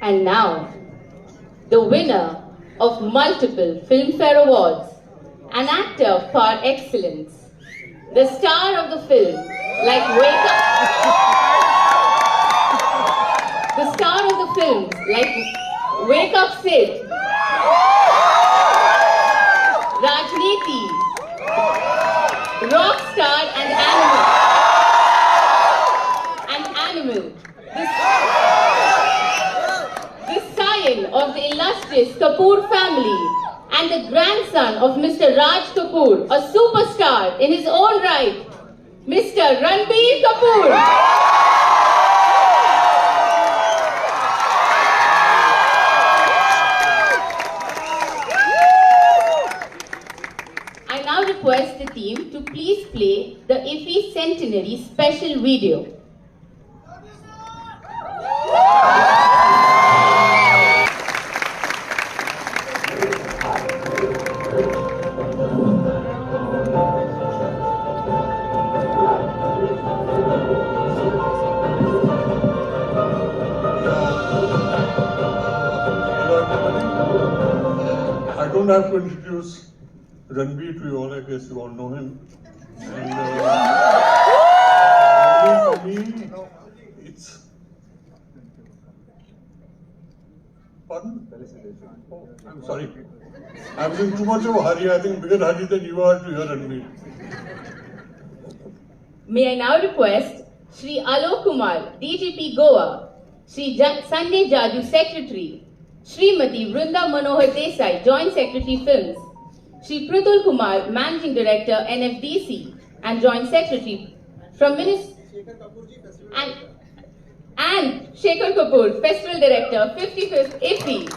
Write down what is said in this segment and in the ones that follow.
And now, the winner of multiple Filmfare Awards, an actor par excellence, the star of the film, like Wake Up, the star of the films like Wake Up Sid, Rajniti, Rockstar and Animal. The scion of the illustrious Kapoor family and the grandson of Mr. Raj Kapoor, a superstar in his own right, Mr. Ranbir Kapoor. I now request the team to please play the IFFI Centenary special video. I don't have to introduce Ranbir to you all, I guess you all know him. And for me, it's... Pardon? Oh, I'm sorry. I was in too much of a hurry. I think bigger hurry than you are to hear Ranbir. May I now request Shri Alok Kumar, DGP Goa, Shri Sanjay Jaju, Secretary, Srimati Vrinda Manohar Desai, Joint Secretary Films, Shri Pruthul Kumar, Managing Director, NFDC, and Joint Secretary from and Shekhar Kapoor, Festival Director, 55th IFFI,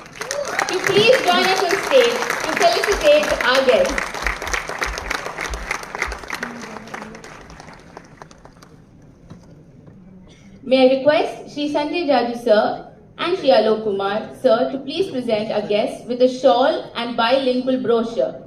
to please join us on stage to felicitate our guests. May I request Shri Sanjay Jaju sir and Shri Alok Kumar sir to please present our guests with a shawl and bilingual brochure.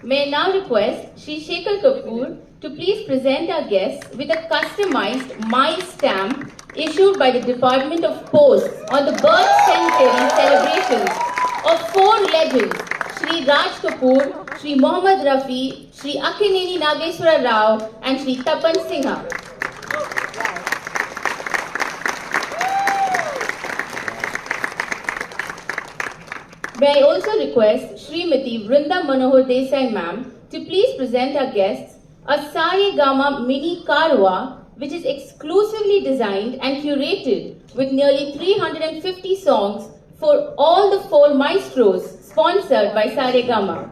May I now request Shri Shekhar Kapoor to please present our guests with a customized My stamp issued by the Department of Posts on the birth centenary celebrations of 4 legends, Shri Raj Kapoor, Shri Mohammad Rafi, Shri Akhineni Nageswara Rao, and Shri Tapan Singha. May I also request Srimati Vrinda Manohar Desai ma'am to please present our guests a Saregama mini Karwa, which is exclusively designed and curated with nearly 350 songs for all the 4 maestros sponsored by Saregama.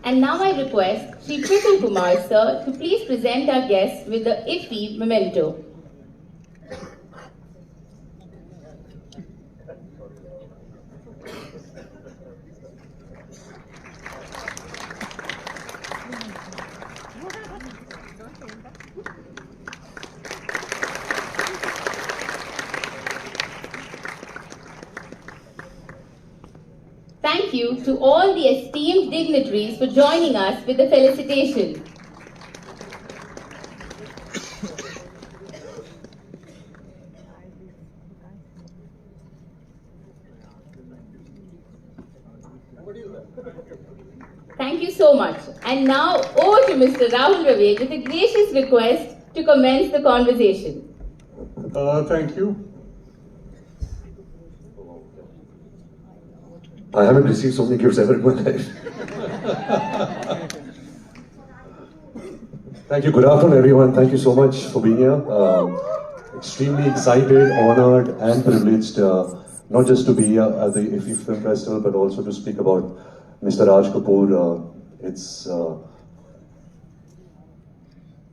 And now I request Shri Pruthul Kumar sir to please present our guests with the IFFI memento. Thank you to all the esteemed dignitaries for joining us with the felicitation. Thank you so much. And now over to Mr. Rahul Ravej with a gracious request to commence the conversation. Thank you. I haven't received so many gifts ever in my life. Thank you. Good afternoon, everyone. Thank you so much for being here. Extremely excited, honored, and privileged, not just to be here at the IFFI Film Festival, but also to speak about Mr. Raj Kapoor,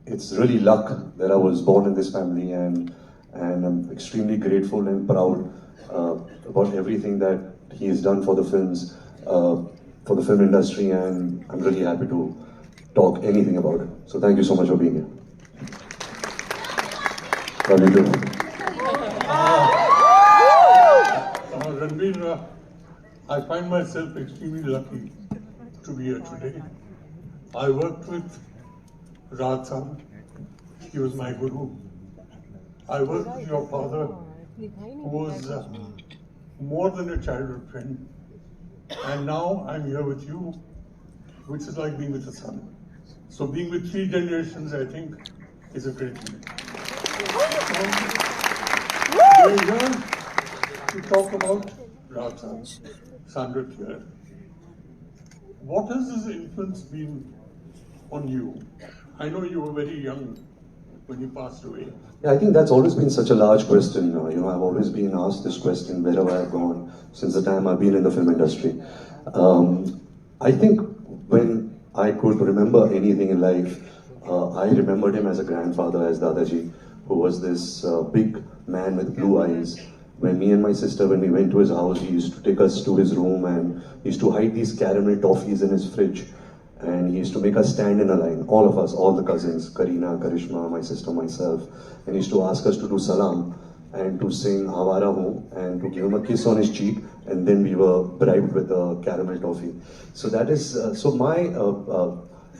it's really luck that I was born in this family, and I'm extremely grateful and proud about everything that he has done for the films, for the film industry, and I'm really happy to talk anything about it. So thank you so much for being here. Love you too. Ranbir, I find myself extremely lucky to be here today. I worked with Raj Sahab. He was my guru. I worked with your father, who was more than a childhood friend. And now I'm here with you, which is like being with a son. So being with 3 generations, I think, is a great thing. We're here to talk about Raj Sahab, Sandra here. What has his influence been on you? I know you were very young when he passed away. Yeah, I think that's always been such a large question. I've always been asked this question wherever I've gone since the time I've been in the film industry. I think when I could remember anything in life, I remembered him as a grandfather, as Dadaji, who was this big man with blue eyes. When me and my sister, when we went to his house, he used to take us to his room and he used to hide these caramel toffees in his fridge. And he used to make us stand in a line, all of us, all the cousins, Karina, Karishma, my sister, myself. And he used to ask us to do salam and to sing Avara Ho and to give him a kiss on his cheek. And then we were bribed with a caramel toffee. So that is, so my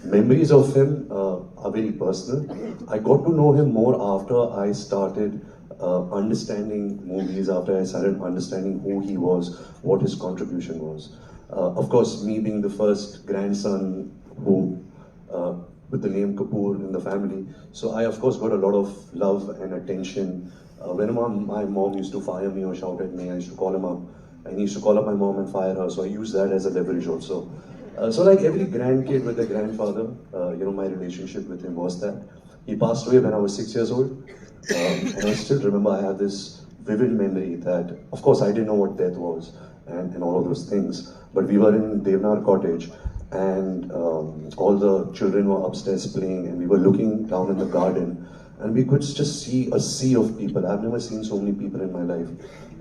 memories of him are very personal. I got to know him more after I started understanding movies, after I started understanding who he was, what his contribution was. Of course, me being the first grandson who, with the name Kapoor in the family, so I of course got a lot of love and attention. Whenever my mom used to fire me or shout at me, I used to call him up, and he used to call up my mom and fire her, so I used that as a leverage also. So like every grandkid with a grandfather, my relationship with him was that. He passed away when I was 6 years old, and I still remember I have this vivid memory that, of course, I didn't know what death was and all of those things, but we were in Devnar cottage, and all the children were upstairs playing, and we were looking down in the garden, and we could just see a sea of people. I've never seen so many people in my life,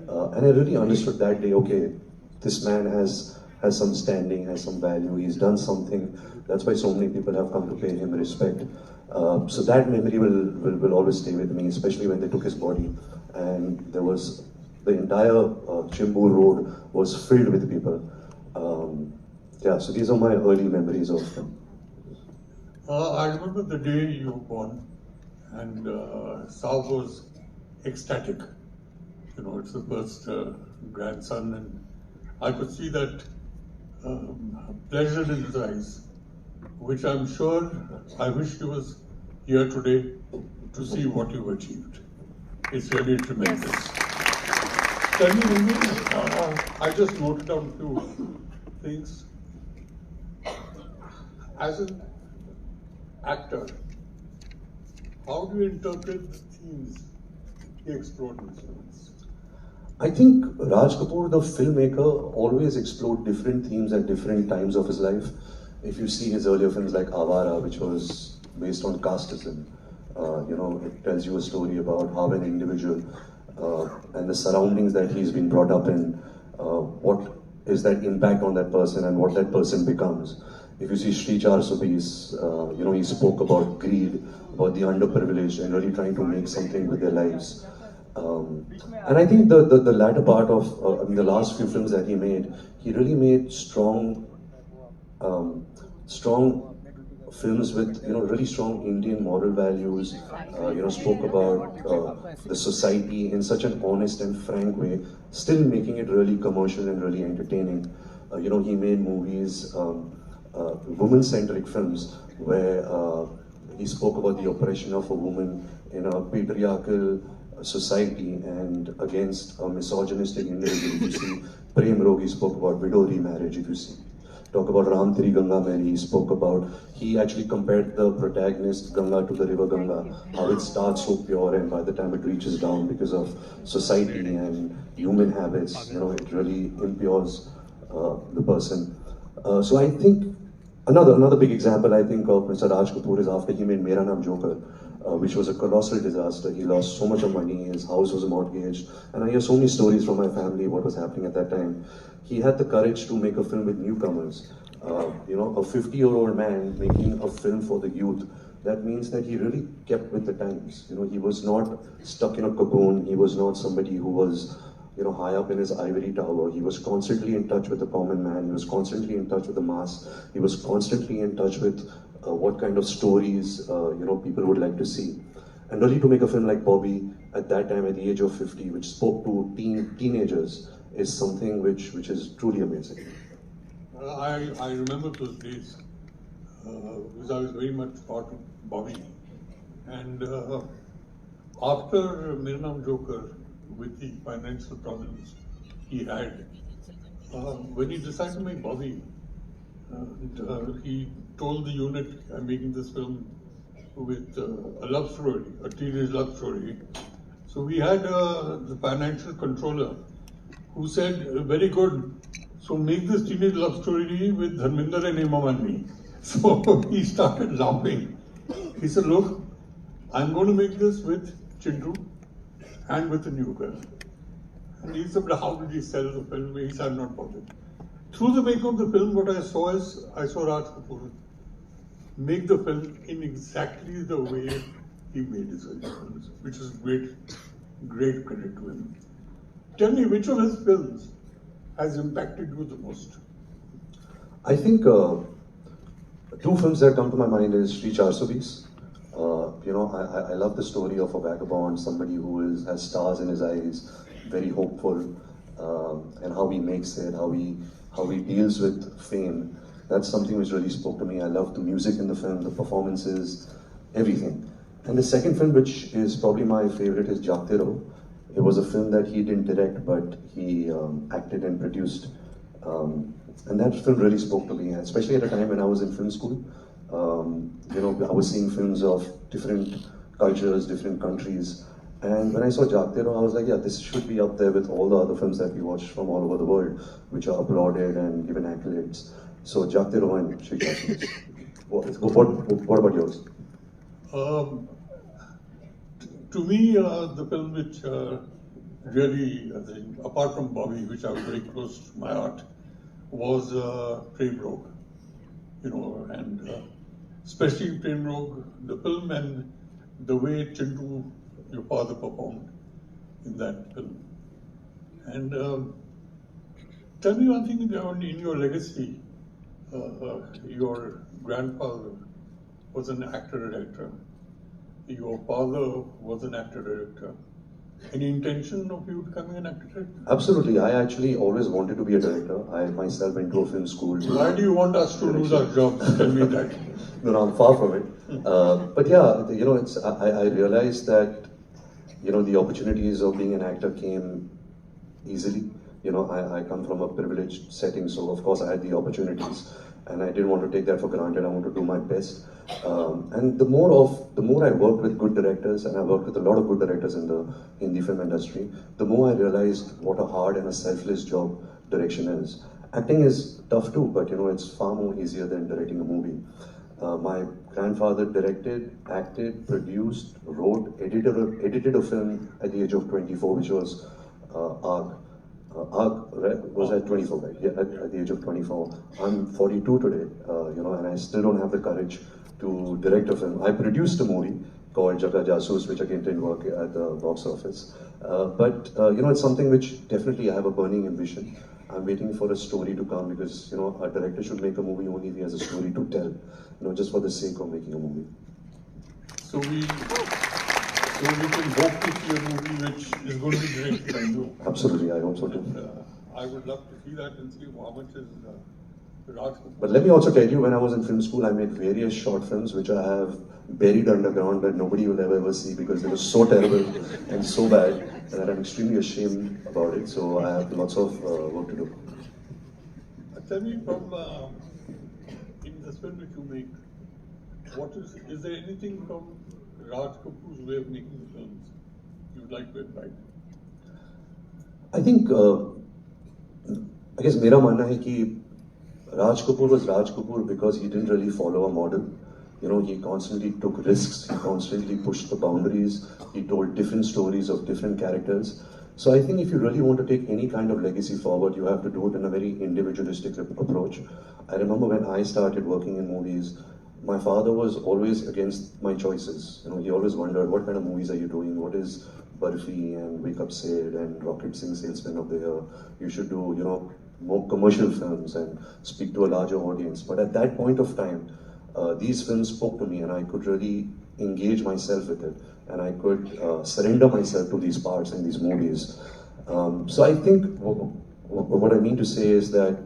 and I really understood that day, okay, this man has some standing, has some value, he's done something. That's why so many people have come to pay him respect. So that memory will always stay with me, especially when they took his body. And there was, the entire Chembur road was filled with people. Yeah, so these are my early memories of him. I remember the day you were born, and Saab was ecstatic. It's the first grandson, and I could see that pleasure in his eyes, which I'm sure I wish he was here today to see what you've achieved. It's really tremendous. Yes. Tell me, Ranbir, I just noted down a few things. As an actor, how do you interpret the themes he explored in his films? I think Raj Kapoor, the filmmaker, always explored different themes at different times of his life. If you see his earlier films like Avara, which was based on casteism, it tells you a story about how an individual and the surroundings that he's been brought up in, what is that impact on that person and what that person becomes. If you see Shri Char Subis, he spoke about greed, about the underprivileged, and really trying to make something with their lives. And I think the latter part of the last few films that he made, he really made strong films with really strong Indian moral values. Spoke about the society in such an honest and frank way, still making it really commercial and really entertaining. He made movies, woman-centric films, where he spoke about the oppression of a woman in a patriarchal society and against a misogynistic individual. If you see Prem Rog, he spoke about widow remarriage. If you see, talk about Ram Teri Ganga Mary, he actually compared the protagonist Ganga to the river Ganga, how it starts so pure and by the time it reaches down because of society and human habits, it really impures the person. So I think another big example I think of Mr. Raj Kapoor is after he made Mera Naam Joker, which was a colossal disaster. He lost so much of money, his house was mortgaged, and I hear so many stories from my family what was happening at that time. He had the courage to make a film with newcomers. A 50-year-old man making a film for the youth. That means that he really kept with the times. He was not stuck in a cocoon. He was not somebody who was high up in his ivory tower. He was constantly in touch with the common man. He was constantly in touch with the mass. He was constantly in touch with what kind of stories, people would like to see. And really to make a film like Bobby at that time at the age of 50, which spoke to teenagers, is something which is truly amazing. I remember those days because I was very much part of Bobby. And after Mera Naam Joker, with the financial problems he had, when he decided to make Bobby, he told the unit, I'm making this film with a love story, a teenage love story. So we had the financial controller who said, very good, so make this teenage love story with Dharminder and Hema Malini. So he started laughing. He said, look, I'm going to make this with Chintu and with a new girl. And he said, how did he sell the film? He said, I'm not bothered. Through the making of the film, what I saw Raj Kapoor make the film in exactly the way he made his films, which is great credit to him. Tell me, which of his films has impacted you the most? I think two films that come to my mind is Sri 420. I love the story of a vagabond, somebody who has stars in his eyes, very hopeful, and how he makes it, how he deals with fame. That's something which really spoke to me. I love the music in the film, the performances, everything. And the second film, which is probably my favorite, is Jagte Raho. It was a film that he didn't direct, but he acted and produced. And that film really spoke to me, especially at a time when I was in film school. I was seeing films of different cultures, different countries. And when I saw Jagte Raho, I was like, yeah, this should be up there with all the other films that we watch from all over the world, which are applauded and given accolades. So Jagte Raho and Sri 420. What about yours? To me, the film which really, apart from Bobby, which I was very close to my heart, was Prem Rogue. And especially Prem Rogue, the film and the way Chintu, your father, performed in that film. And tell me one thing in your legacy. Your grandfather was an actor-director. Your father was an actor-director. Any intention of you becoming an actor-director? Absolutely. I actually always wanted to be a director. I myself went to a film school. Why do you want us to lose our jobs? Tell me that. No, I'm far from it. But yeah, I realized that, the opportunities of being an actor came easily. I come from a privileged setting, so of course I had the opportunities, and I didn't want to take that for granted. I want to do my best. And the more I worked with good directors, and I worked with a lot of good directors in the Hindi film industry, the more I realized what a hard and a selfless job direction is. Acting is tough too, but it's far more easier than directing a movie. My grandfather directed, acted, produced, wrote, edited a film at the age of 24, which was Arg. Arg was at 24, right? Yeah, at the age of 24. I'm 42 today, and I still don't have the courage to direct a film. I produced a movie called Jagga Jasoos, which again didn't work at the box office. But it's something which definitely I have a burning ambition. I'm waiting for a story to come because a director should make a movie only if he has a story to tell, just for the sake of making a movie. So we can hope to see a movie which is going to be directed by you. Absolutely, I hope so too. I would love to see that and see how much is Raj Kapoor. But let me also tell you, when I was in film school, I made various short films which I have buried underground that nobody will ever see because they were so terrible and so bad that I'm extremely ashamed about it. So I have lots of work to do. Tell me from in this film which you make, is there anything from Raj Kapoor's way of making the films you'd like to invite? I think, I guess मेरा मानना है कि Raj Kapoor was Raj Kapoor because he didn't really follow a model. You know, he constantly took risks, he constantly pushed the boundaries, he told different stories of different characters. So I think if you really want to take any kind of legacy forward, you have to do it in a very individualistic approach. I remember when I started working in movies, my father was always against my choices. You know, he always wondered, what kind of movies are you doing? What is Barfi and Wake Up Sid and Rocket Singh Salesman of the Year? You should do, you know, more commercial films and speak to a larger audience. But at that point of time, these films spoke to me and I could really engage myself with it and I could surrender myself to these parts in these movies. So I think what I mean to say is that,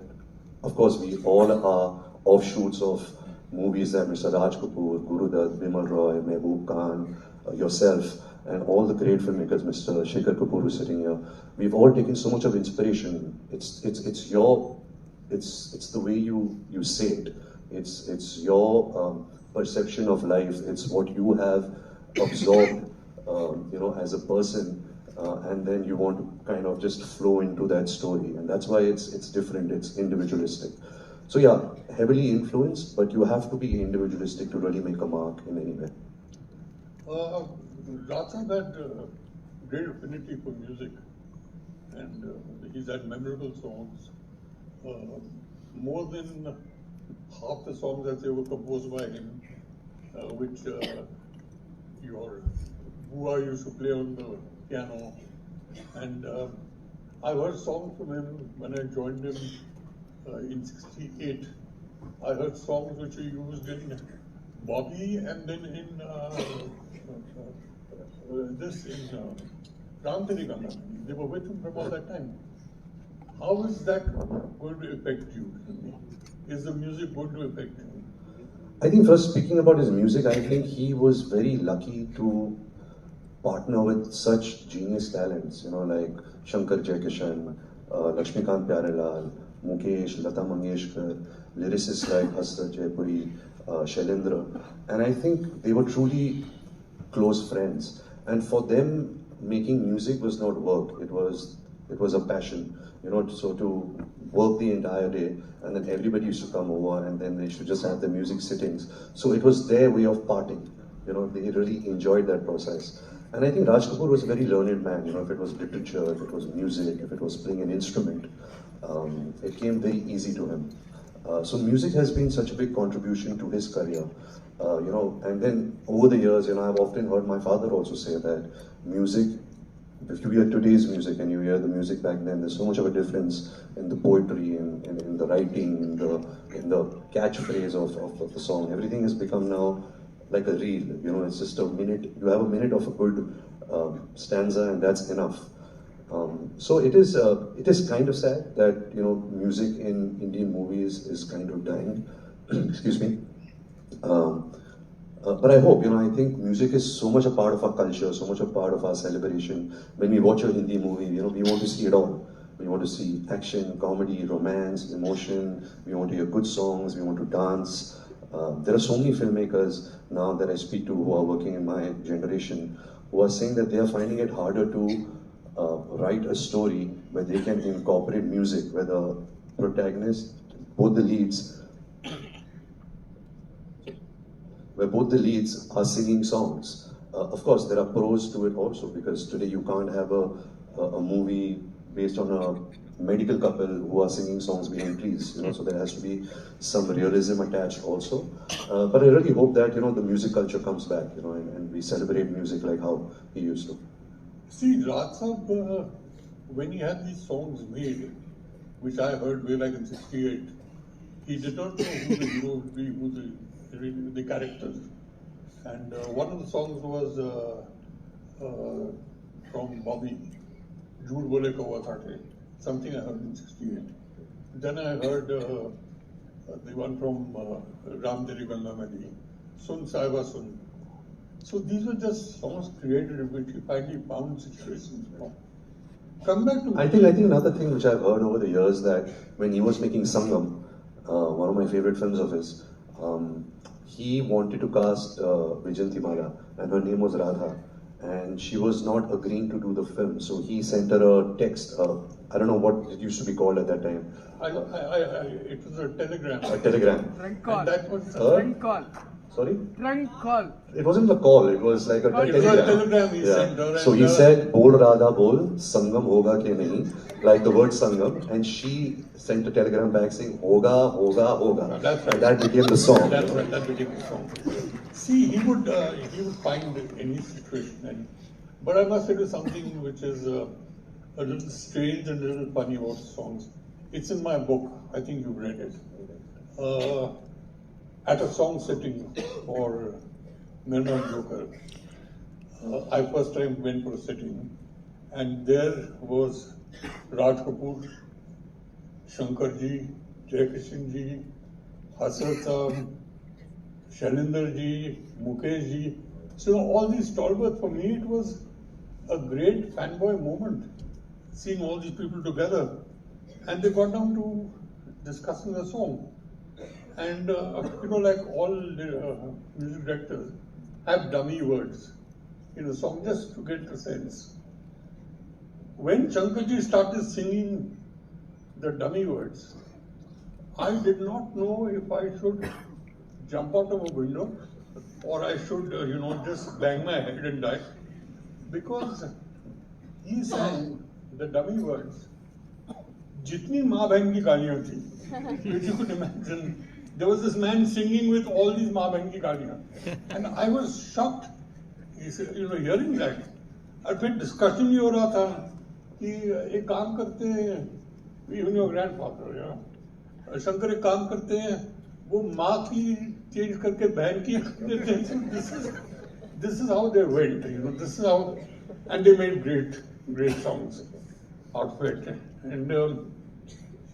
of course, we all are offshoots of movies that Mr. Raj Kapoor, Guru Dutt, Bimal Roy, Mehboob Khan, yourself, and all the great filmmakers, Mr. Shekhar Kapoor who's sitting here, we've all taken so much of inspiration. It's the way you say it. It's your perception of life. It's what you have absorbed, you know, as a person, and then you want to kind of just flow into that story, and that's why it's different. It's individualistic. So yeah, heavily influenced, but you have to be individualistic to really make a mark in any way. Raj had great affinity for music, and he's had memorable songs. More than half the songs that they were composed by him, which Bua used to play on the piano, and I heard songs from him when I joined him in '68. I heard songs which he used in Bobby and then in Ram Teri Ganga. They were with him from all that time. How is that going to affect you? Is the music going to affect you? I think first speaking about his music, I think he was very lucky to partner with such genius talents, you know, like Shankar Jaikishan, Lakshmikant Pyarelal, Mukesh, Lata Mangeshkar, lyricists like Hasrat Jaipuri, Shailendra, and I think they were truly close friends. And for them, making music was not work; it was a passion. You know, so to work the entire day, and then everybody used to come over, and then they should just have the music sittings. So it was their way of partying. You know, they really enjoyed that process. And I think Raj Kapoor was a very learned man. You know, if it was literature, if it was music, if it was playing an instrument, it came very easy to him. So music has been such a big contribution to his career. You know, and then over the years, you know, I've often heard my father also say that music, if you hear today's music and you hear the music back then, there's so much of a difference in the poetry, in the writing, in the catchphrase of the song. Everything has become now like a reel. You know, it's just a minute. You have a minute of a good stanza, and that's enough. So it is kind of sad that, you know, music in Indian movies is kind of dying. Excuse me. But I hope, you know, I think music is so much a part of our culture, so much a part of our celebration. When we watch a Hindi movie, you know, we want to see it all. We want to see action, comedy, romance, emotion. We want to hear good songs. We want to dance. There are so many filmmakers now that I speak to who are working in my generation who are saying that they are finding it harder to write a story where they can incorporate music, where the protagonist, both the leads, are singing songs. Of course, there are pros to it also, because today you can't have a movie based on a medical couple who are singing songs behind trees, you know, so there has to be some realism attached also. But I really hope that, you know, the music culture comes back, you know, and we celebrate music like how he used to. See, Raj Sahab, when he had these songs made, which I heard way back in '68, he did not know who the hero would be, who the characters. And one of the songs was from Bobby, Jhoot Bole Kawa Thate, something I heard in '68. Then I heard the one from Ram Teri Ganga Madi, Sun Saiba Sun. So these were just songs created in which he finally found situations from. Come back to I think another thing which I've heard over the years, that when he was making Sangam, one of my favorite films of his, he wanted to cast Vijayanti Mala, and her name was Radha. and she was not agreeing to do the film. So he sent her a text. I don't know what it used to be called at that time. It was a telegram. A telegram. Trunk call. And that was Trunk call. Sorry? Trunk call. It wasn't a call, it was like a It was telegram. a telegram he sent her. So and, he said, Bol Radha Bol, Sangam Hoga Ke Nahi, like the word Sangam, and she sent a telegram back saying, Hoga, Hoga, Hoga. That's right. And that became the song. That's right, that became the song. See, he would find any situation. But I must tell you something which is a little strange and a little funny about songs. It's in my book. I think you've read it. At a song setting for Mirna Joker, I first time went for a sitting, and there was Raj Kapoor, Shankar ji, Jai Kishan ji, Hasrat Saab, Shailendra ji, Mukesh ji. So all these stalwarts, for me it was a great fanboy moment, seeing all these people together. And they got down to discussing the song. And like all music directors have dummy words in a song just to get a sense. When Shankarji started singing the dummy words, I did not know if I should jump out of a window or I should, just bang my head and die. Because he sang the dummy words. Jitni maa bhai ki gaaliyan thi, which you could imagine. There was this man singing with all these maa bhai ki gaaliyan. And I was shocked, hearing that. And then discussion ही हो रहा था कि एक काम करते हैं, even your grandfather, Shankar एक काम करते हैं, वो माँ की चेंज करके बहन की कर देते हैं. This is how they went, this is how, and they made great songs out of it. And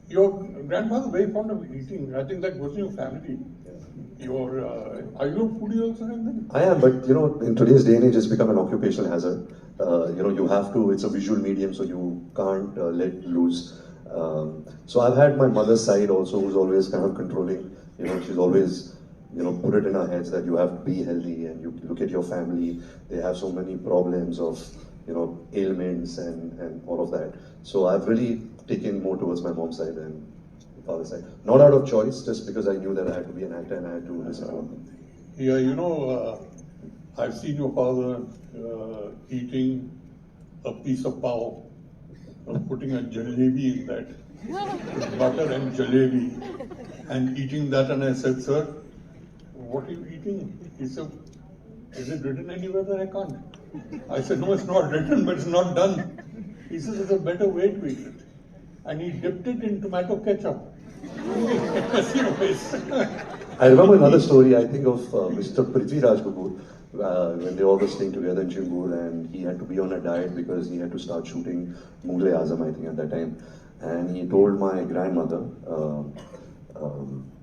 your grandfather very fond of eating. I think that goes in your family. Are you a foodie also, Ranbir? I am, but in today's day and age, it's become an occupational hazard. You have to, it's a visual medium, so you can't let loose. So I've had my mother's side also, who's always kind of controlling. She's always, put it in her heads that you have to be healthy, and you look at your family, they have so many problems of, ailments and all of that. So I've really taken more towards my mom's side and father's side. Not out of choice, just because I knew that I had to be an actor and I had to listen to him. Yeah, I've seen your father eating a piece of pav, putting a jalebi in that, with butter and jalebi, and eating that. And I said, sir, what are you eating? He said, is it written anywhere that I can't? I said, no, it's not written, but it's not done. He says, there's a better way to eat it. And he dipped it in tomato ketchup. I remember another story, I think of Mr. Raj Kapoor, when they all were staying together in Chimbur, and he had to be on a diet because he had to start shooting Mughal-e-Azam, I think, at that time. And he told my grandmother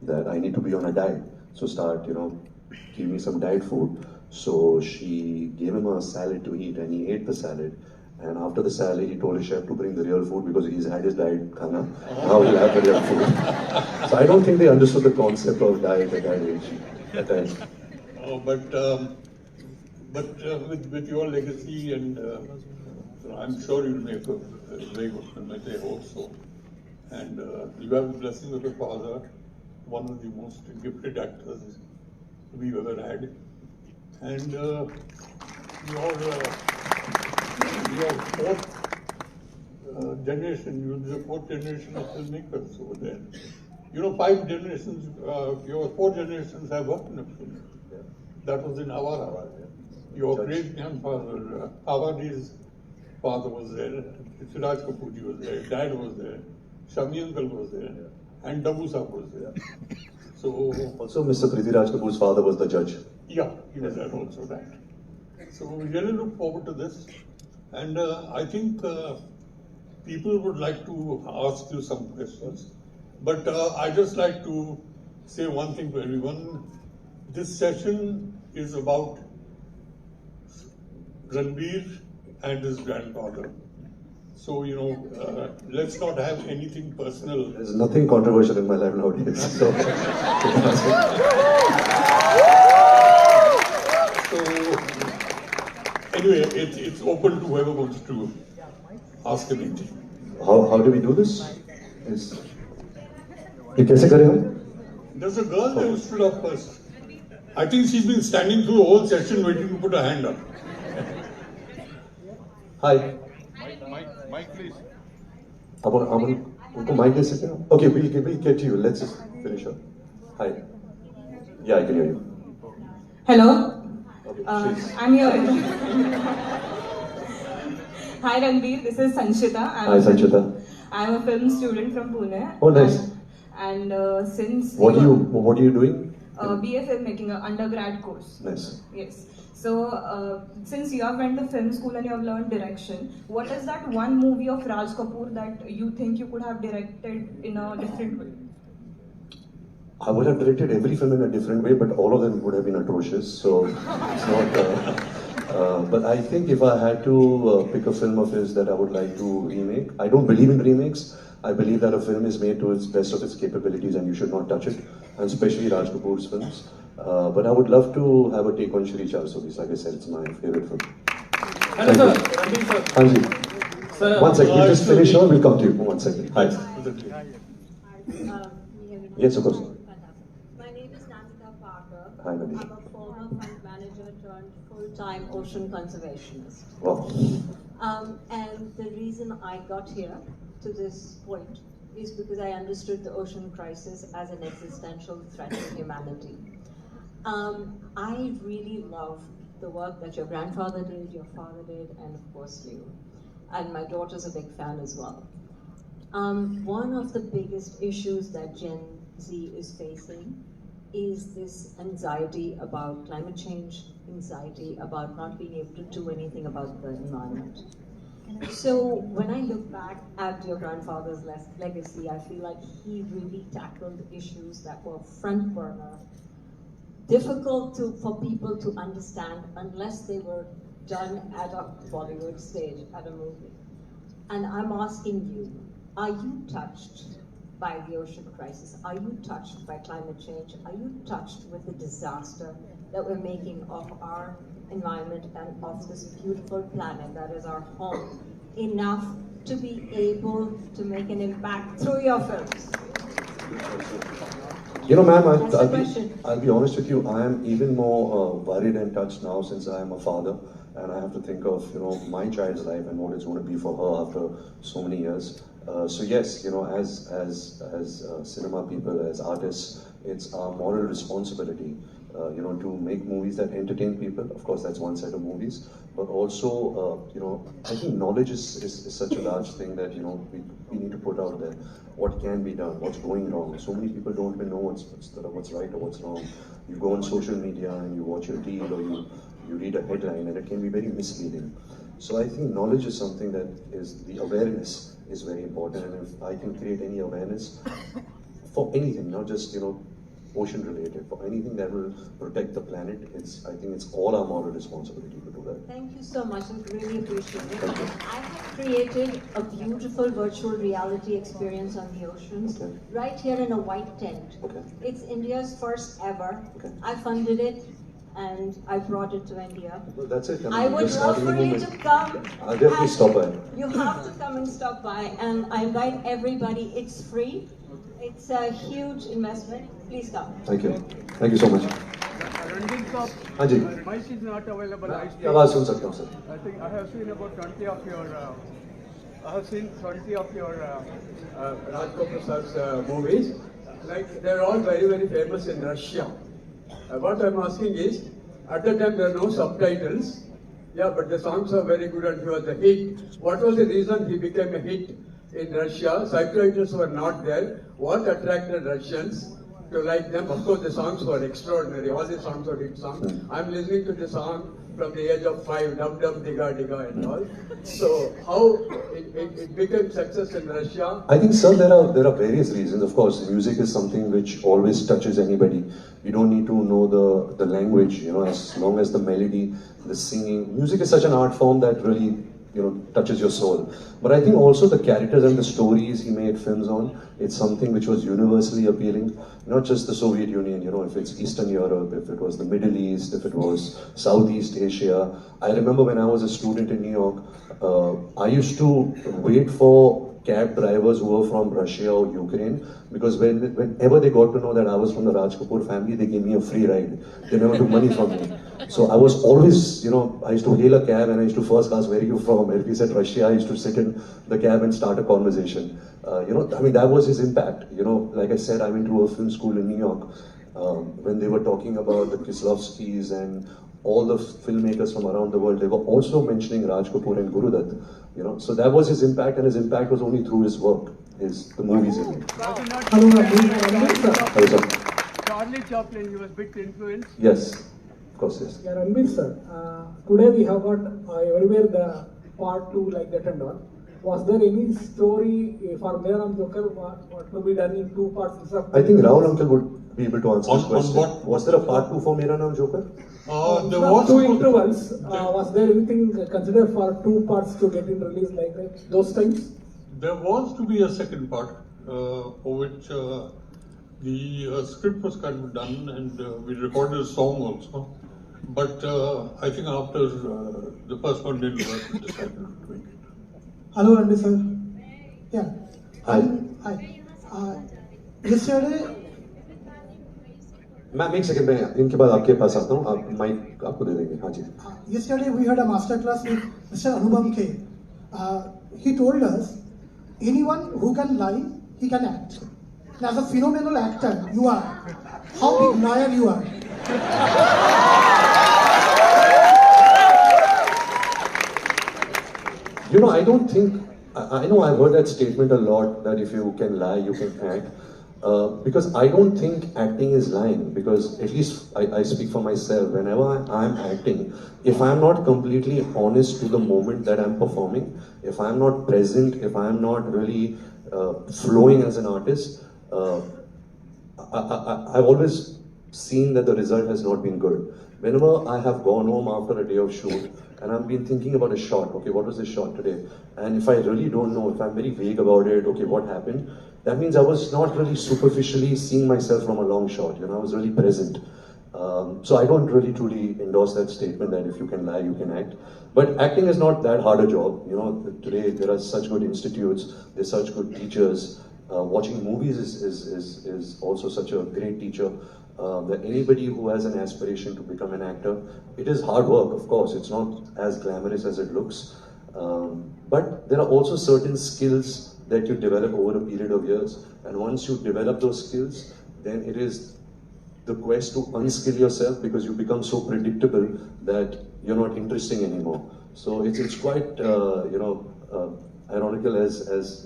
that I need to be on a diet. So start, give me some diet food. So she gave him a salad to eat, and he ate the salad. And after the salad, he told his chef to bring the real food because he's had his diet khana. Now he'll have the real food. So I don't think they understood the concept of diet at that age. At that time. Oh, but with your legacy, and I'm sure you'll make a very good film. I hope so. And you have the blessing of your father, one of the most gifted actors we've ever had. And your fourth generation, you're the fourth generation of filmmakers over there. 5 generations, your 4 generations have worked in a film. That was in Awara. Your great grandfather, Awadi's father was there, Raj Kapoor was there, Dad was there, Shami uncle was there, and Dabu Saab was there. So also, Mr. Raj Kapoor's father was the judge. Yeah, he was there also, right. So we really look forward to this. And I think people would like to ask you some questions. But I just like to say one thing to everyone. This session is about Ranbir and his grandfather. So, let's not have anything personal. There's nothing controversial in my life nowadays. So Anyway, it's open to whoever wants to ask anything. How do we do this? ये कैसे करें हम? There's a girl there who stood up first. I think she's been standing through the whole session waiting to put her hand up. Hi. Mike, please. Aman, उनको mic दे सकते हैं? Okay, we'll get to you. Let's just finish up. Hi. Yeah, I can hear you. Hello. Okay, please. I'm here. Hi Ranbir, this is Sanchita. Hi, Sanchita. I'm a film student from Pune. Oh, nice. And since What are you doing? BA filmmaking, an undergrad course. Nice. Yes. So since you have went to film school and you have learned direction, what is that one movie of Raj Kapoor that you think you could have directed in a different way? I would have directed every film in a different way, but all of them would have been atrocious. So it's not. But I think if I had to pick a film of his that I would like to remake, I don't believe in remakes. I believe that a film is made to its best of its capabilities and you should not touch it, and especially Raj Kapoor's films. But I would love to have a take on Shri 420. Like I said, it's my favorite film. Hello, sir. Ranbir, sir. Hanji. Sir, One second, we'll just finish on, we'll come to you. 1 second. Hi. Yes, of course. My name is Namita Parker. Hi, Namita. I'm a former fund manager turned full-time ocean conservationist. Wow. And the reason I got here to this point is because I understood the ocean crisis as an existential threat to humanity. I really love the work that your grandfather did, your father did, and of course you. And my daughter's a big fan as well. One of the biggest issues that Gen Z is facing is this anxiety about climate change, anxiety about not being able to do anything about the environment. So when I look back at your grandfather's legacy, I feel like he really tackled issues that were front burner, difficult for people to understand unless they were done at a Bollywood stage, at a movie. And I'm asking you, are you touched by the ocean crisis? Are you touched by climate change? Are you touched with the disaster that we're making of our environment and of this beautiful planet that is our home enough to be able to make an impact through your films? You know, ma'am, I'll be honest with you, I am even more worried and touched now since I am a father and I have to think of, my child's life and what it's going to be for her after so many years. So yes, as cinema people, as artists, it's our moral responsibility, to make movies that entertain people. Of course, that's one set of movies, but also, I think knowledge is such a large thing that, we need to put out there. What can be done? What's going wrong? So many people don't even know what's right or what's wrong. You go on social media and you watch a reel or you read a headline and it can be very misleading. So I think knowledge is something that is, the awareness is very important, and if I can create any awareness for anything, not just, ocean related, for anything that will protect the planet, I think it's all our moral responsibility to do that. Thank you so much, I really appreciate it. I have created a beautiful virtual reality experience on the oceans, right here in a white tent. It's India's first ever. I funded it and I brought it to India. Well, that's it. I would love for you to come. I'll definitely stop by. You have to come and stop by, and I invite everybody. It's free. It's a huge investment. Please come. Thank you. Thank you so much. Ranbir Kapoor, Hanji. mic is not available. I आवाज सुन सकता हूँ sir. I think I have seen about 20 of your. Raj Kapoor sir's movies. Like they're all very very famous in Russia. What I'm asking is, at the time there are no subtitles. Yeah, but the songs are very good and he was a hit. What was the reason he became a hit in Russia? Subtitles were not there. What attracted Russians to like them? Of course, the songs were extraordinary. All the songs were hit songs. I'm listening to the song from the age of 5, Dum Dum Digga Digga and all. So how it became success in Russia? I think, sir, there are various reasons. Of course, music is something which always touches anybody. You don't need to know the language, as long as the melody, the singing. Music is such an art form that really touches your soul. But I think also the characters and the stories he made films on, it's something which was universally appealing. Not just the Soviet Union, if it's Eastern Europe, if it was the Middle East, if it was Southeast Asia. I remember when I was a student in New York, I used to wait for cab drivers who were from Russia or Ukraine, because whenever they got to know that I was from the Raj Kapoor family, they gave me a free ride. They never took money from me. So I was always, I used to hail a cab and I used to first ask, where are you from? And if he said Russia, I used to sit in the cab and start a conversation. That was his impact. Like I said, I went to a film school in New York. When they were talking about the Kieslowskis and all the filmmakers from around the world, they were also mentioning Raj Kapoor and Guru Dutt. So that was his impact, and his impact was only through his work, the movies he made. Hello, Hello, sir. Charlie Chaplin, you was big influence. Yes, of course, yes. Yeah, Ranbir sir, today we have got everywhere the part 2 like that and all. Was there any story for Mera Joker what to be done in 2 parts instead of... I think Rahul uncle would be able to answer this question. what? Was there a part 2 for Mera Naam Joker? There was 2 intervals. Was there anything considered for 2 parts to get in release like that, those times? There was to be a second part, for which the script was kind of done, and we recorded a song also. But I think after the first one didn't work, we decided to make it. Hello, Ranbir sir. Yeah. Hi. Hi. Yesterday. मैं एक second में इनके बाद आपके पास आता हूँ, आप mic आपको दे देंगे. हाँ जी. Yesterday we had a master class with Mr. Anubhav K. He told us anyone who can lie, he can act. And as a phenomenal actor, you are. How big liar you are. I don't think, I know I've heard that statement a lot, that if you can lie, you can act. Because I don't think acting is lying, because at least I speak for myself. Whenever I'm acting, if I'm not completely honest to the moment that I'm performing, if I'm not present, if I'm not really flowing as an artist, I've always seen that the result has not been good. Whenever I have gone home after a day of shoot and I've been thinking about a shot, okay, what was this shot today? And if I really don't know, if I'm very vague about it, okay, what happened? That means I was not really superficially seeing myself from a long shot, I was really present. So I don't really truly endorse that statement that if you can lie, you can act. But acting is not that hard a job. Today there are such good institutes, there's such good teachers. Watching movies is also such a great teacher. That anybody who has an aspiration to become an actor, it is hard work, of course. It's not as glamorous as it looks. But there are also certain skills that you develop over a period of years. And once you develop those skills, then it is the quest to unskill yourself, because you become so predictable that you're not interesting anymore. So it's quite, ironical as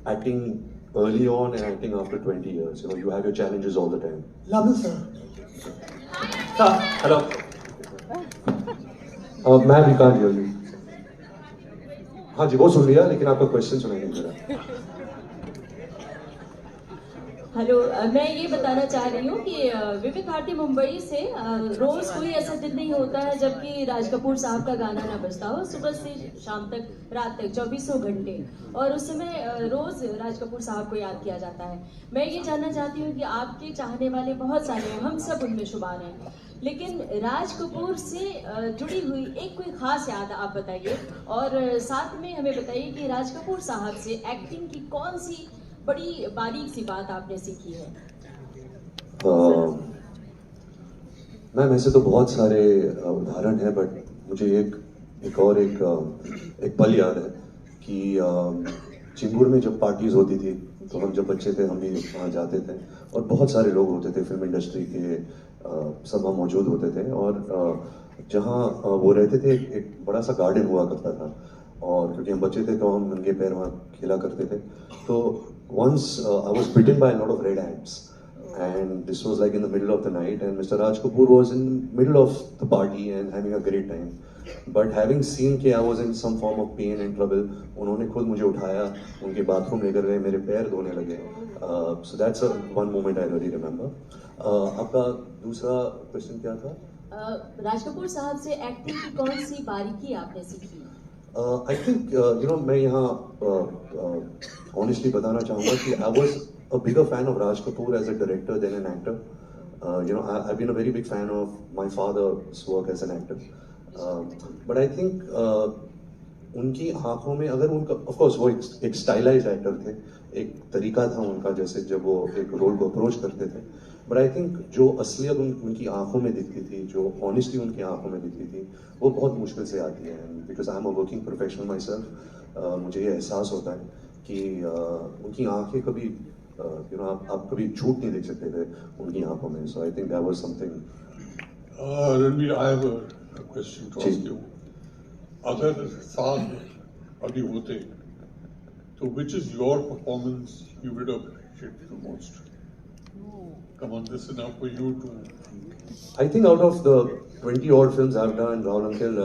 acting early on and acting after 20 years. You have your challenges all the time. Love you, sir. Hello. Ma'am, we can't hear you. हाँ जी, वो सुन लिया, लेकिन आपका question सुनाई नहीं दे रहा. Hello, मैं ये बताना चाह रही हूँ कि विविध भारती मुंबई से रोज कोई ऐसा दिन नहीं होता है जबकि राज कपूर साहब का गाना ना बजता हो, सुबह से शाम तक, रात तक, 24 घंटे. और उस समय रोज राज कपूर साहब को याद किया जाता है. मैं ये जानना चाहती हूँ कि आपके चाहने वाले बहुत सारे हैं, हम सब उनमें शुमार हैं, लेकिन राज कपूर से जुड़ी हुई एक कोई खास याद आप बताइए, और साथ में हमें बताइए कि राज कपूर साहब से एक्टिंग की कौन सी बड़ी बारीक सी बात आपने सीखी है. मैम, ऐसे तो बहुत सारे उदाहरण हैं, बट मुझे एक पल याद है कि चिंबूर में जब पार्टीज होती थी, तो हम जब बच्चे थे हम भी वहाँ जाते थे, और बहुत सारे लोग होते थे फिल्म इंडस्ट्री के, सब वहाँ मौजूद होते थे. और जहाँ वो रहते थे, एक बड़ा सा गार्डन हुआ करता था, और क्योंकि हम बच्चे थे तो हम नंगे पैर वहाँ खेला करते थे. तो once I was bitten by a lot of red ants, and this was like in the middle of the night, and Mr. Raj Kapoor was in the middle of the party and having a great time. But having seen कि I was in some form of pain and trouble, उन्होंने खुद मुझे उठाया, उनके bathroom लेकर गए, मेरे पैर धोने लगे. So that's one moment I really remember. आपका दूसरा क्वेश्चन क्या था? राज कपूर साहब से एक्टिंग की कौन सी बारीकी आपने सीखी? I think मैं यहाँ honestly बताना चाहूँगा कि I was a bigger fan of Raj Kapoor as a director than an actor. I've been a very big fan of my father's work as an actor. But I think उनकी आंखों में अगर उनका, of course वो एक stylised actor थे, एक तरीका था उनका जैसे जब वो एक रोल को अप्रोच करते थे. बट आई थिंक जो असलियत उनकी आंखों में दिखती थी, जो ऑनेस्टी उनकी आंखों में दिखती थी, वो बहुत मुश्किल से आती है. Because I am a working professional my self, मुझे ये एहसास होता है कि उनकी आंखें कभी आप कभी झूठ नहीं देख सकते थे उनकी आंखों में. So I think that was something. Ranbir, I have a question to ask you. अगर साग अभी होते तो which is your performance you would appreciate the most? Come on, this is enough for you to. I think out of the 20 odd films I've done, Rahul Uncle,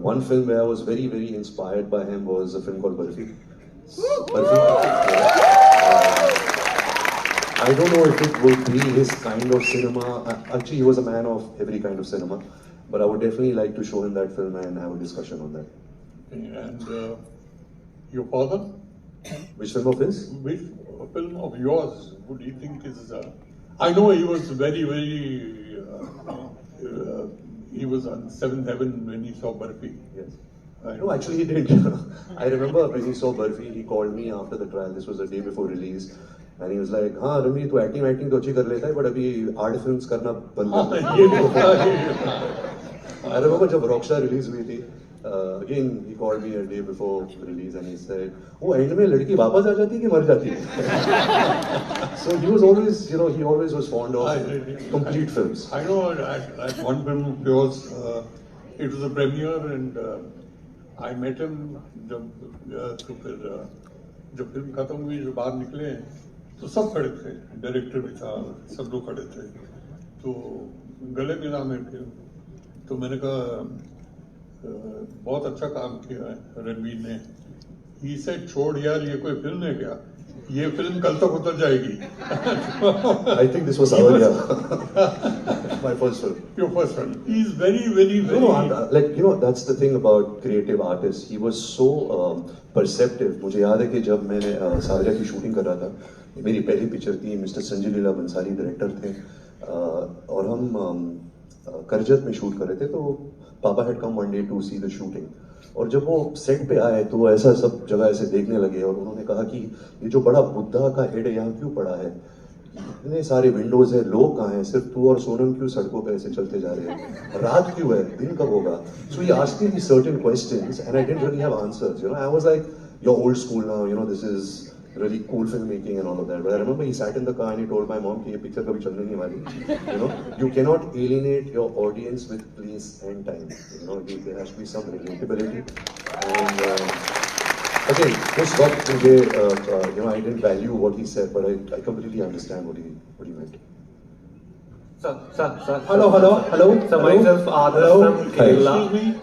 one film where I was very, very inspired by him was a film called Barfi. I don't know if it would be his kind of cinema. Actually, he was a man of every kind of cinema. But I would definitely like to show him that film and have a discussion on that. And your father? Which film of his? Which film of yours would you think is? I know he was very, very. He was on seventh heaven when he saw Barfi. Yes. No, actually he didn't. I remember when he saw Barfi, he called me after the trial. This was the day before release. And he was like, हाँ rummy तू acting तो अच्छी कर लेता है, but अभी art films करना बंद कर. I remember जब रॉकस्टार रिलीज हुई थी, again he called me a day before release and he said, वो एंड में लड़की वापस आ जाती है कि मर जाती है? So he was always, he always was fond of complete films. I know at one film of yours, it was a premiere and I met him जब फिल्म खत्म हुई, जो बाहर निकले तो सब खड़े थे, डायरेक्टर भी था, सब लोग खड़े थे, तो गले मिला मेरे फिल्म. तो मैंने कहा बहुत अच्छा काम किया है रणवीर ने. He said, छोड़ यार, ये कोई फिल्म है क्या? ये फिल्म कल तक उतर जाएगी. I think this was our my first film. Your first film. He is very, very, very. No, that's the thing about creative artists. He was so perceptive. मुझे याद है कि जब मैंने सारजा की शूटिंग कर रहा था, मेरी पहली पिक्चर थी, मिस्टर संजय लीला बंसाली डायरेक्टर थे, और हम करजत में शूट कर रहे थे. तो पापा had come one day to see the shooting, और जब वो सेट पे आए तो ऐसा सब जगह ऐसे देखने लगे और उन्होंने कहा कि ये जो बड़ा बुद्धा का हेड है यहाँ क्यों पड़ा है, इतने सारे विंडोज है, लोग कहाँ हैं, सिर्फ तू और सोनम क्यों सड़कों पे ऐसे चलते जा रहे हैं, रात क्यों है, दिन कब होगा. So he asked me certain questions and I didn't really have answers. I was like, you're old school now, this is really cool filmmaking and all of that. But I remember he sat in the car and he told my mom कि ये picture कभी चलने नहीं वाली. You cannot alienate your audience with place and time. There has to be some relatability. And again, this got मुझे I didn't value what he said, but I completely understand what he meant. Sir. Hello. So myself, Adarsh from Kerala.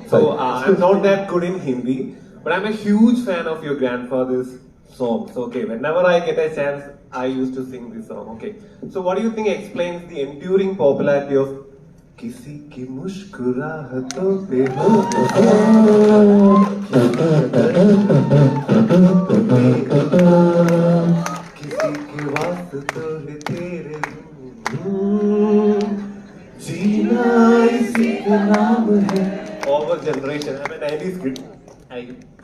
So I'm not that good in Hindi, but I'm a huge fan of your grandfather's songs. Okay, whenever I get a chance, I used to sing this song. Okay, so what do you think explains the enduring popularity of किसी की मुस्कुराहटों पे हो किसी के वास्ते है तेरे जीना इसी का नाम है. Over generation, I'm a 90s kid.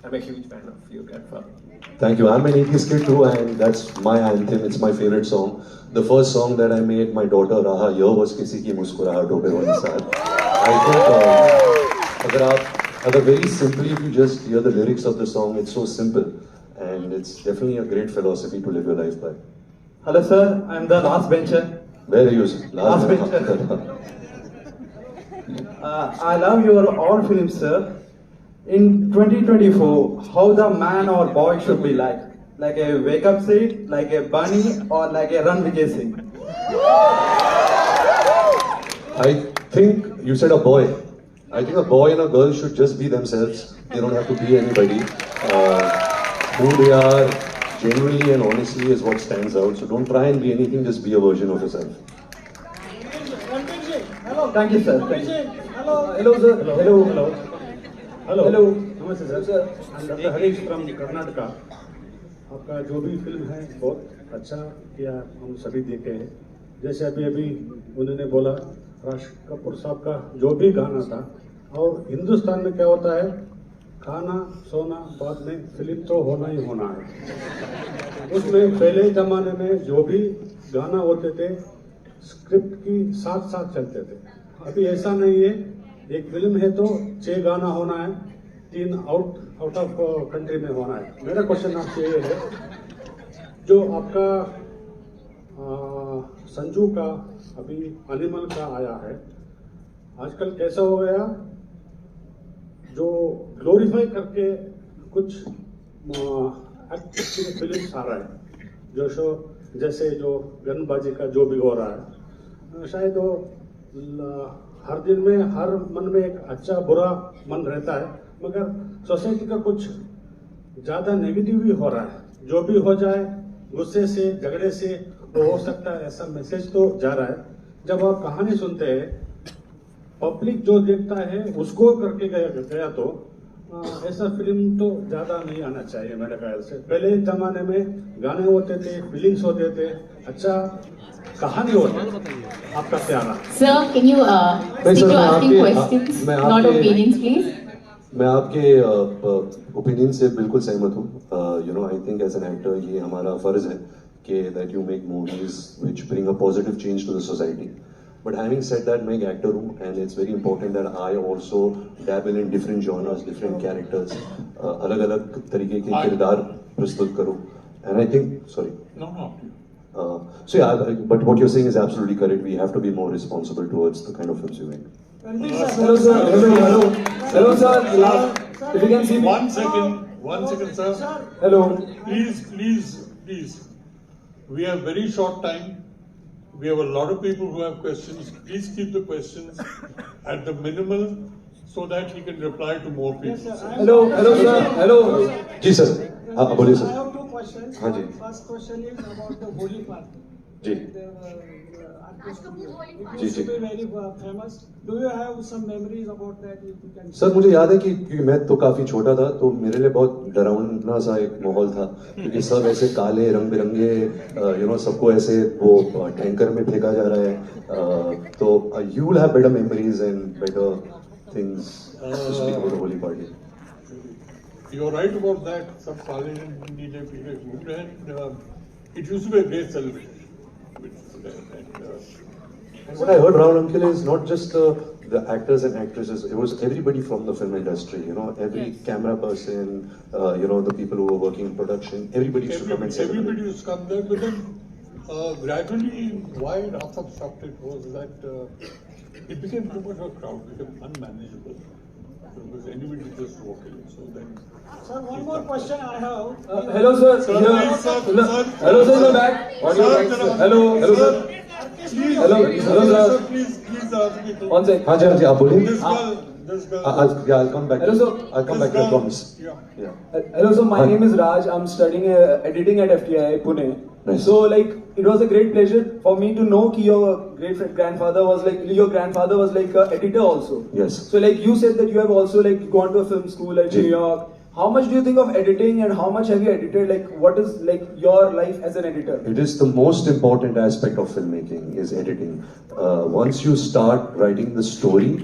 I'm a huge fan of your grandfather. Thank you. I'm an 80s kid too, and that's my anthem. It's my favorite song. The first song that I made my daughter Raha here was किसी की मुस्कुराहटों पे होने साथ. I think अगर very simply, if you just hear the lyrics of the song, it's so simple, and it's definitely a great philosophy to live your life by. Hello, sir. I'm the last bencher. Where are you? Last bencher. I love your all films, sir. In 2024, how the man or boy should be like a wake up seat, like a bunny, or like a run Vijay Singh? I think you said a boy. I think a boy and a girl should just be themselves. They don't have to be anybody. Who they are genuinely and honestly is what stands out. So don't try and be anything, just be a version of yourself. Hello. Thank you, sir. Thank you. Hello, sir. Hello. नमस्ते sir I'm Dr. Harish from Karnataka. आपका जो भी film है बहुत अच्छा किया, हम सभी देखे हैं। जैसे अभी अभी उन्होंने बोला राज कपूर साहब का जो भी गाना था, और हिंदुस्तान में क्या होता है, खाना सोना बाद में, फिल्म तो होना ही होना है। उसमें पहले जमाने में जो भी गाना होते थे स्क्रिप्ट की साथ साथ चलते थे। अभी ऐसा नहीं है, एक फिल्म है तो 6 गाना होना है, 3 आउट ऑफ कंट्री में होना है। मेरा क्वेश्चन आपसे ये है, जो आपका संजू का अभी एनिमल का आया है, आजकल कैसा हो गया, जो ग्लोरीफाई करके कुछ एक्टिंग फिल्म आ रहा है, जो शो जैसे जो गनबाजी का जो भी हो रहा है, शायद वो हर दिन में हर मन में एक अच्छा बुरा मन रहता है, मगर सोसाइटी का कुछ ज्यादा नेगेटिव भी हो रहा है। जो भी हो जाए गुस्से से झगड़े से वो हो सकता है, ऐसा मैसेज तो जा रहा है। जब आप कहानी सुनते हैं, पब्लिक जो देखता है उसको करके गया तो ऐसा फिल्म तो ज्यादा नहीं आना चाहिए मेरे ख्याल से। पहले जमाने में गाने होते थे, फीलिंग्स होते थे, अच्छा कहानी होती। आपका क्या रहा? Sir, can you stick to asking questions, not opinions, please? मैं आपके ओपिनियन से बिल्कुल सहमत हूँ। You know, I think as an actor ये हमारा फर्ज है कि that you make movies which bring a positive change to the society. But having said that, मैं एक एक्टर हूँ and it's very important that I also dabble in different genres, different characters, अलग अलग तरीके के किरदार प्रस्तुत करूँ। And I think so yeah, but what you're saying is absolutely correct. We have to be more responsible towards the kind of films we make. Hello sir, hello sir. If you can see me. One second, sir. Hello. Please. We have very short time. We have a lot of people who have questions. Please keep the questions at the minimal so that he can reply to more people. Yes, sir. Hello sir. Hello. जी sir, बोलिए sir. I have 2 questions. हाँ जी। First question is about the Holi party. जी। It used to be very famous. Do you have some memories about that? If you can. Sir मुझे याद है कि क्योंकि मैं तो काफी छोटा था, तो मेरे लिए बहुत डरावना सा एक माहौल था, क्योंकि सब ऐसे काले रंग बिरंगे, यू नो, सबको ऐसे वो टैंकर में फेंका जा रहा है। तो you will have better memories and better things to speak about the Holi party. You're right about that. Some college and DJ people moved, and it used to be a great celebration. What I heard, Rahul uncle, is not just the actors and actresses. It was everybody from the film industry. You know, every camera person, you know, the people who were working in production. Everybody used to come and celebrate. Everybody used to come there, but then gradually, why Rafa stopped it was that it became too much of a crowd, became unmanageable. Because anybody just walk in. So then. Sir, one more question I have. Hello sir. Hello sir, in the back. Sir, Hello sir. Hello sir. Please ask me to. One sec. हाँ जी, आप बोलिए। This girl. I'll come back. Hello sir. I'll come back. I promise. Yeah. Hello sir, my name is Raj. I'm studying editing at FTI Pune. Nice. So like it was a great pleasure for me to know that your grandfather was like an editor also. Yes. So like you said that you have also like gone to a film school at New York. How much do you think of editing and how much have you edited? Like what is like your life as an editor? It is the most important aspect of filmmaking is editing. Once you start writing the story,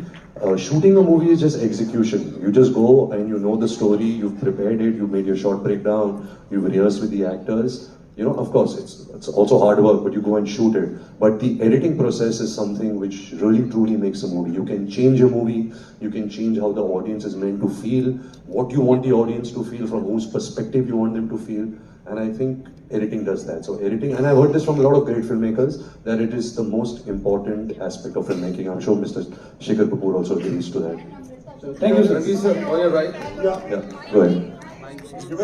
shooting a movie is just execution. You just go and you know the story, you've prepared it, you made your short breakdown, you've rehearsed with the actors. You know, of course, it's also hard work, but you go and shoot it. But the editing process is something which really truly makes a movie. You can change a movie, you can change how the audience is meant to feel, what you want the audience to feel, from whose perspective you want them to feel. And I think editing does that. So editing, and I've heard this from a lot of great filmmakers, that it is the most important aspect of filmmaking. I'm sure Mr. Shikhar Kapoor also agrees to that. Thank you, sir. Oh, you're right. Yeah, go ahead.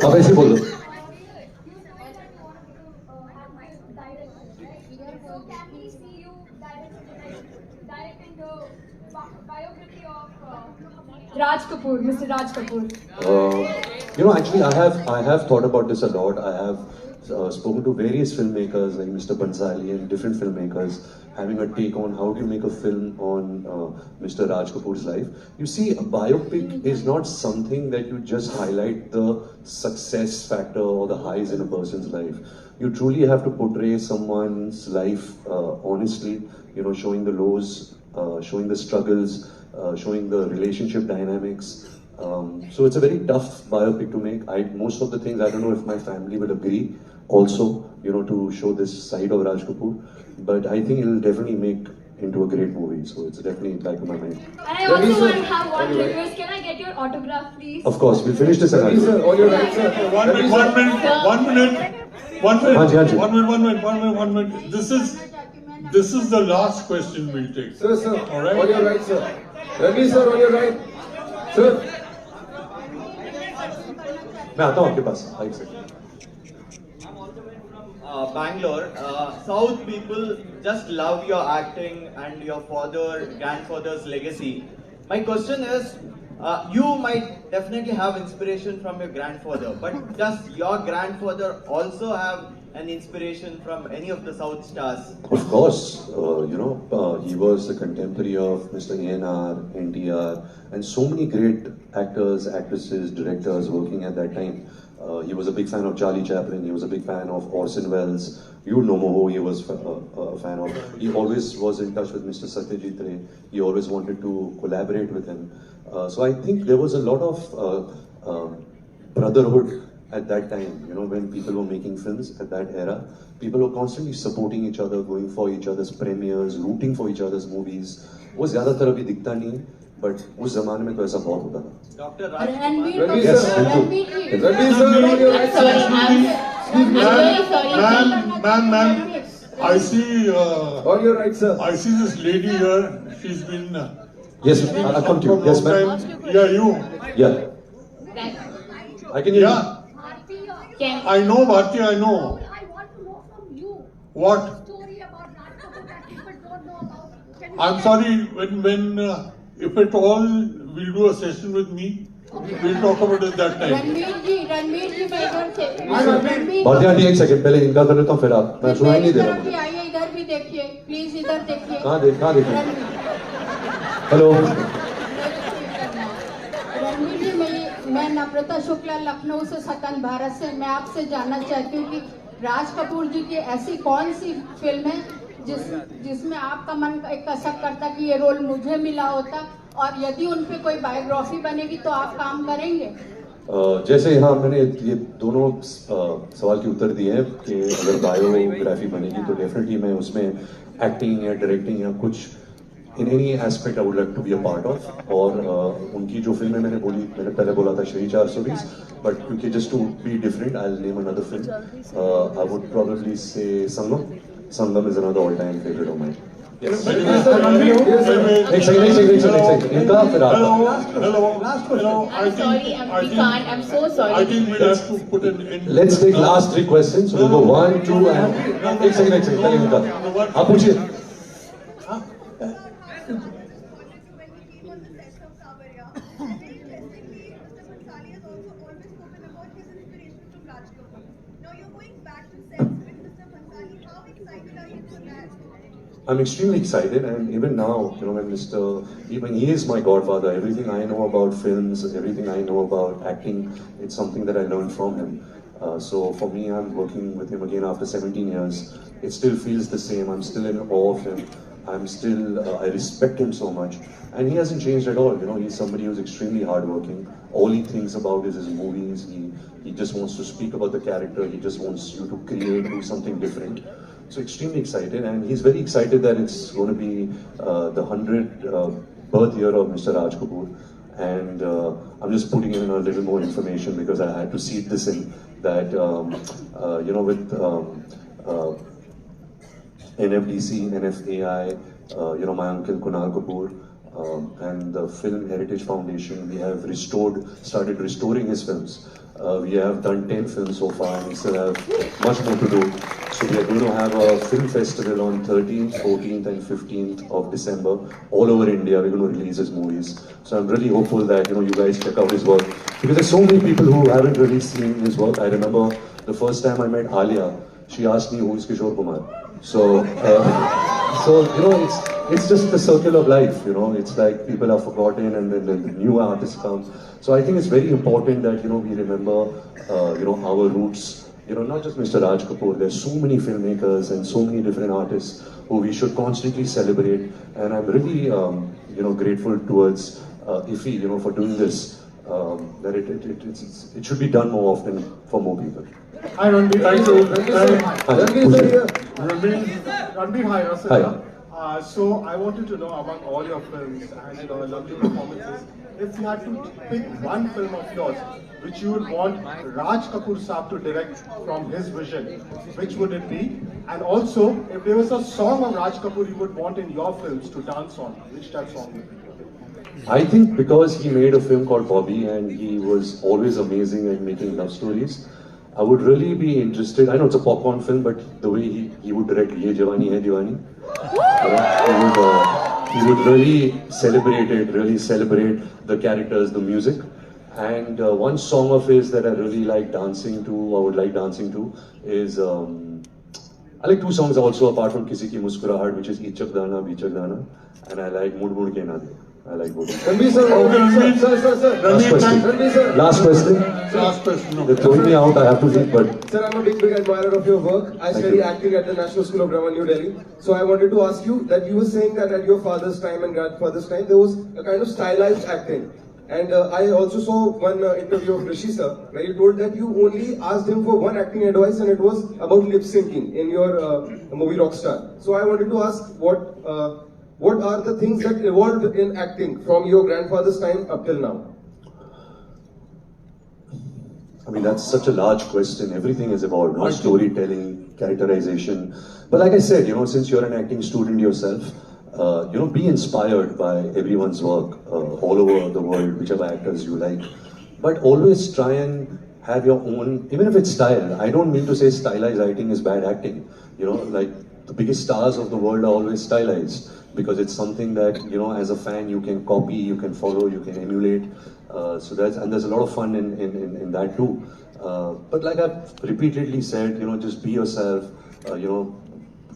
आप ऐसे बोलो। Raj Kapoor, Mr. Raj Kapoor. You know, actually, I have thought about this a lot. I have spoken to various filmmakers like Mr. Bansali and different filmmakers having a take on how do you make a film on Mr. Raj Kapoor's life. You see, a biopic is not something that you just highlight the success factor or the highs in a person's life. You truly have to portray someone's life honestly, showing the lows, showing the struggles, showing the relationship dynamics. So it's a very tough biopic to make. Most of the things, I don't know if my family will agree also, to show this side of Raj Kapoor. But I think it'll definitely make into a great movie. So it's definitely back in my mind. And I also want to have one request. Can I get your autograph, please? Of course, we'll finish this. Ravi sir, all your right, sir. One minute. This is the last question we'll take. Sir, all right. All your right, sir. Ravi sir, all your right, sir. मैं आता हूँ आपके पास. एक second. Bangalore, South people just love your acting and your grandfather's legacy. My question is, you might definitely have inspiration from your grandfather, but does your grandfather also have an inspiration from any of the South stars? Of course, he was the contemporary of Mr. A&R, NTR, and so many great actors, actresses, directors working at that time. He was a big fan of Charlie Chaplin, he was a big fan of Orson Welles. You know Moho, he was a fan of. He always was in touch with Mr. Satyajit Ray. He always wanted to collaborate with him. So I think there was a lot of brotherhood at that time, when people were making films at that era. People were constantly supporting each other, going for each other's premieres, rooting for each other's movies. वो ज़्यादातर अभी दिखता नहीं है, but उस ज़माने में तो ऐसा बहुत होता था. Dr. Ranbir Ma'am, I see. All your right, sir. I see this lady here. She's been. Yes, I'll come to you. Yes, ma'am. Yeah, you. Yeah. I can hear you. I know, Bharti, I know. I want to know from you. What? Story about Raj Kapoor that people don't know about. I'm sorry, when if at all we'll do a session with me, we'll talk about it that time. Ranveer जी मैं इधर से Bharti aunty एक second पहले इनका कर लेता हूँ फिर आप. मैं सुनाई नहीं दे रहा हूँ. आइए इधर भी देखिए प्लीज इधर देखिए. कहाँ देखिए. हेलो. रणवीर जी मैं नम्रता शुक्ला लखनऊ से सकन भारत से. मैं आपसे जानना चाहती हूँ कि राज कपूर जी की ऐसी कौन सी फिल्म है जिसमें आपका मन कसक करता कि ये रोल मुझे मिला होता, और यदि उन पे कोई बायोग्राफी बनेगी तो आप काम करेंगे? जैसे यहाँ मैंने ये दोनों सवाल के उत्तर दिए हैं कि अगर बायोग्राफी बनेगी तो डेफिनेटली मैं उसमें एक्टिंग या डायरेक्टिंग या कुछ in any aspect I would like to be a part of. और उनकी जो फिल्में मैंने पहले बोला था श्री 420, but क्योंकि just to be different I'll name another film. I would probably say Sangam. Sangam is another all-time favorite of mine. Yes. एक सेकंड. इनका फिर आप. Hello. I'm sorry, I'm so sorry. I think we'll have to put an end. Let's take last 3 questions. We'll go 1, 2 and एक second पहले इनका. आप पूछिए. I'm extremely excited, and even now, when even he is my godfather. Everything I know about films, everything I know about acting, it's something that I learned from him. So for me, I'm working with him again after 17 years. It still feels the same. I'm still in awe of him. I respect him so much, and he hasn't changed at all. He's somebody who's extremely hardworking. All he thinks about is his movies. He just wants to speak about the character. He just wants you to do something different. So extremely excited, and he's very excited that it's going to be the 100th birth year of Mr. Raj Kapoor. And I'm just putting in a little more information because I had to seed this in that with NFDC, NFAI, my uncle Kunal Kapoor, and the Film Heritage Foundation, we have started restoring his films. We have done 10 films so far, and we still have much more to do. So we are going to have a film festival on 13th, 14th and 15th of December. All over India, we're going to release his movies. So I'm really hopeful that you guys check out his work. Because there's so many people who haven't really seen his work. I remember the first time I met Alia, she asked me who is Kishore Kumar. So, it's just the circle of life. It's like people are forgotten and then the new artists come. So I think it's very important that we remember our roots. Not just Mr. Raj Kapoor. There's so many filmmakers and so many different artists who we should constantly celebrate. And I'm really grateful towards IFFI for doing this. That it should be done more often for more people. Hi Ranbir. Thank you. Ranbir, hi. Hi. So I wanted to know, among all your films and lovely performances, if you had to pick one film of yours which you would want Raj Kapoor Saab to direct from his vision, which would it be? And also, if there was a song of Raj Kapoor you would want in your films to dance on, which that song would be? I think because he made a film called Bobby and he was always amazing at making love stories, I would really be interested. I know it's a popcorn film, but the way he would direct Ye Jawani Hai Diwani, he would really celebrate the characters, the music. And one song of his that I really like dancing to, is I like two songs also apart from Kisi Ki Muskurahat, which is Ichak Dana, Bichak Dana, and I like Mud Mud Ke Na De. I like both. Ranbir sir, sir. Last question. Last question. They're throwing me out, I have to leave, but... Sir, I'm a big admirer of your work. I study acting at the National School of Drama, New Delhi. So I wanted to ask you that you were saying that at your father's time and grandfather's time, there was a kind of stylized acting. And I also saw one interview of Rishi sir, where you told that you only asked him for one acting advice and it was about lip syncing in your movie Rockstar. So I wanted to ask what are the things that evolved in acting from your grandfather's time up till now? I mean, that's such a large question. Everything has evolved, no? Storytelling, characterization. But like I said, since you're an acting student yourself, be inspired by everyone's work all over the world, whichever actors you like. But always try and have your own, even if it's style. I don't mean to say stylized acting is bad acting. Like the biggest stars of the world are always stylized because it's something that, as a fan you can copy, you can follow, you can emulate. So there's a lot of fun in that too. But like I've repeatedly said, just be yourself,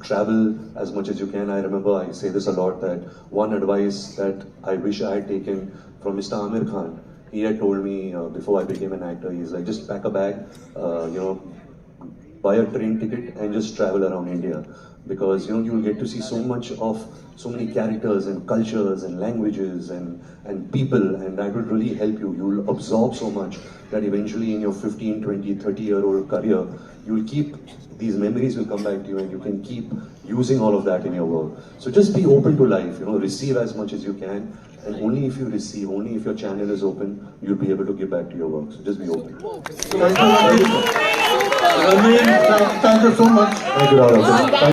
travel as much as you can. I remember I say this a lot, that one advice that I wish I had taken from Mr. Amir Khan, he had told me before I became an actor, he's like, just pack a bag, buy a train ticket and just travel around India. Because you'll get to see so many characters and cultures and languages and people, and that will really help you. You'll absorb so much that eventually in your 15, 20, 30-year-old career, you'll keep, these memories will come back to you and you can keep using all of that in your work. So just be open to life, receive as much as you can, and only if you receive, only if your channel is open, you'll be able to give back to your work. So just be open. Thank you so much. Thank you, Rao.